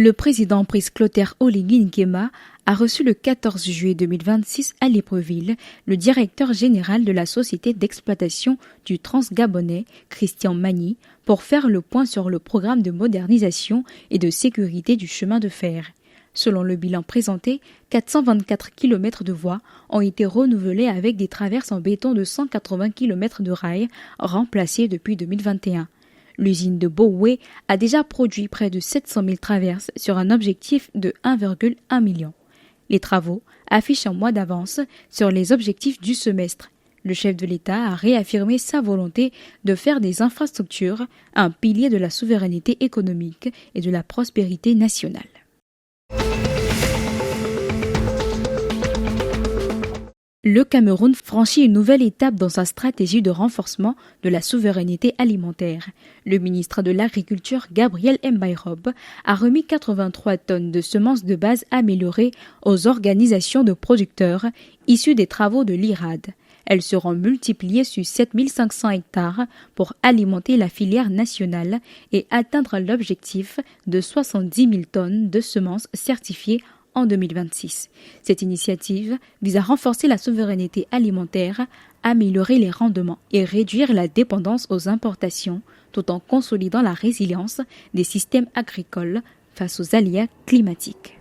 Le président Brice Clotaire Oligui Nguema a reçu le 14 juillet 2026 à Libreville le directeur général de la société d'exploitation du Transgabonais, Christian Magny, pour faire le point sur le programme de modernisation et de sécurité du chemin de fer. Selon le bilan présenté, 424 km de voies ont été renouvelées avec des traverses en béton de 180 km de rails remplacées depuis 2021. L'usine de Boué a déjà produit près de 700 000 traverses sur un objectif de 1,1 million. Les travaux affichent un mois d'avance sur les objectifs du semestre. Le chef de l'État a réaffirmé sa volonté de faire des infrastructures un pilier de la souveraineté économique et de la prospérité nationale. Le Cameroun franchit une nouvelle étape dans sa stratégie de renforcement de la souveraineté alimentaire. Le ministre de l'Agriculture, Gabriel Mbairob, a remis 83 tonnes de semences de base améliorées aux organisations de producteurs issues des travaux de l'IRAD. Elles seront multipliées sur 7500 hectares pour alimenter la filière nationale et atteindre l'objectif de 70 000 tonnes de semences certifiées en 2026. Cette initiative vise à renforcer la souveraineté alimentaire, améliorer les rendements et réduire la dépendance aux importations, tout en consolidant la résilience des systèmes agricoles face aux aléas climatiques.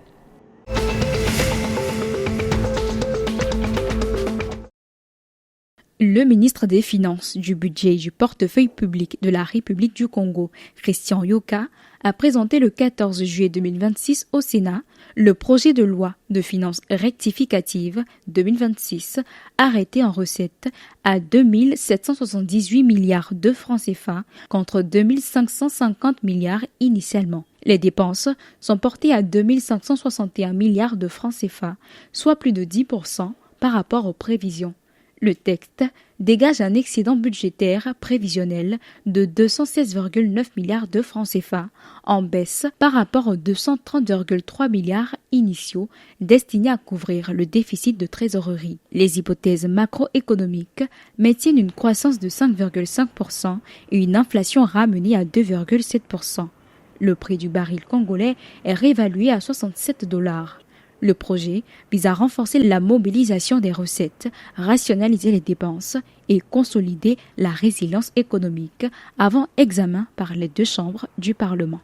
Le ministre des Finances, du Budget et du Portefeuille public de la République du Congo, Christian Yoka, a présenté le 14 juillet 2026 au Sénat le projet de loi de finances rectificative 2026 arrêté en recettes à 2 778 milliards de francs CFA contre 2 550 milliards initialement. Les dépenses sont portées à 2 561 milliards de francs CFA, soit plus de 10% par rapport aux prévisions. Le texte dégage un excédent budgétaire prévisionnel de 216,9 milliards de francs CFA, en baisse par rapport aux 230,3 milliards initiaux destinés à couvrir le déficit de trésorerie. Les hypothèses macroéconomiques maintiennent une croissance de 5,5% et une inflation ramenée à 2,7%. Le prix du baril congolais est réévalué à 67 $. Le projet vise à renforcer la mobilisation des recettes, rationaliser les dépenses et consolider la résilience économique avant examen par les deux chambres du Parlement.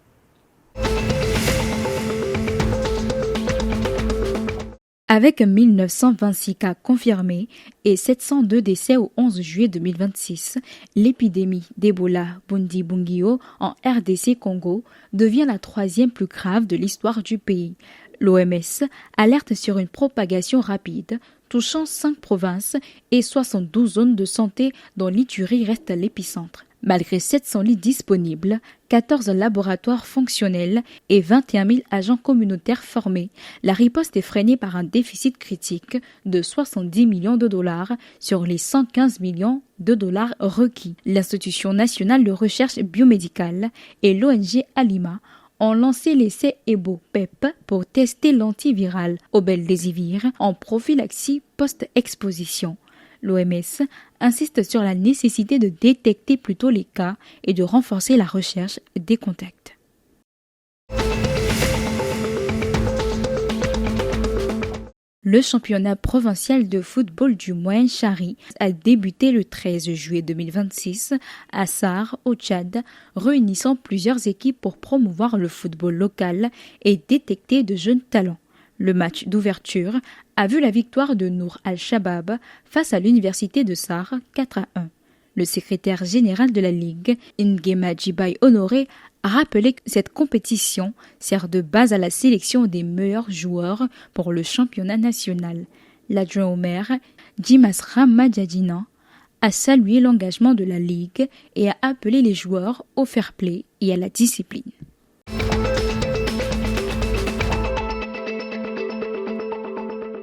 Avec 1926 cas confirmés et 702 décès au 11 juillet 2026, l'épidémie d'Ebola Bundibugyo en RDC Congo devient la troisième plus grave de l'histoire du pays. L'OMS alerte sur une propagation rapide touchant 5 provinces et 72 zones de santé dont l'Ituri reste l'épicentre. Malgré 700 lits disponibles, 14 laboratoires fonctionnels et 21 000 agents communautaires formés, la riposte est freinée par un déficit critique de 70 millions de dollars sur les 115 millions de dollars requis. L'Institution nationale de recherche biomédicale et l'ONG Alima ont lancé l'essai EBO-PEP pour tester l'antiviral Obeldesivir en prophylaxie post-exposition. L'OMS insiste sur la nécessité de détecter plus tôt les cas et de renforcer la recherche des contacts. Le championnat provincial de football du Moyen-Chari a débuté le 13 juillet 2026 à Sarre, au Tchad, réunissant plusieurs équipes pour promouvoir le football local et détecter de jeunes talents. Le match d'ouverture a vu la victoire de Nour Al-Shabab face à l'université de Sarre 4-1. Le secrétaire général de la Ligue, Nguema Djibaï Honoré, a rappelé que cette compétition sert de base à la sélection des meilleurs joueurs pour le championnat national. L'adjoint au maire, Dimas Ramadjadina, a salué l'engagement de la Ligue et a appelé les joueurs au fair play et à la discipline.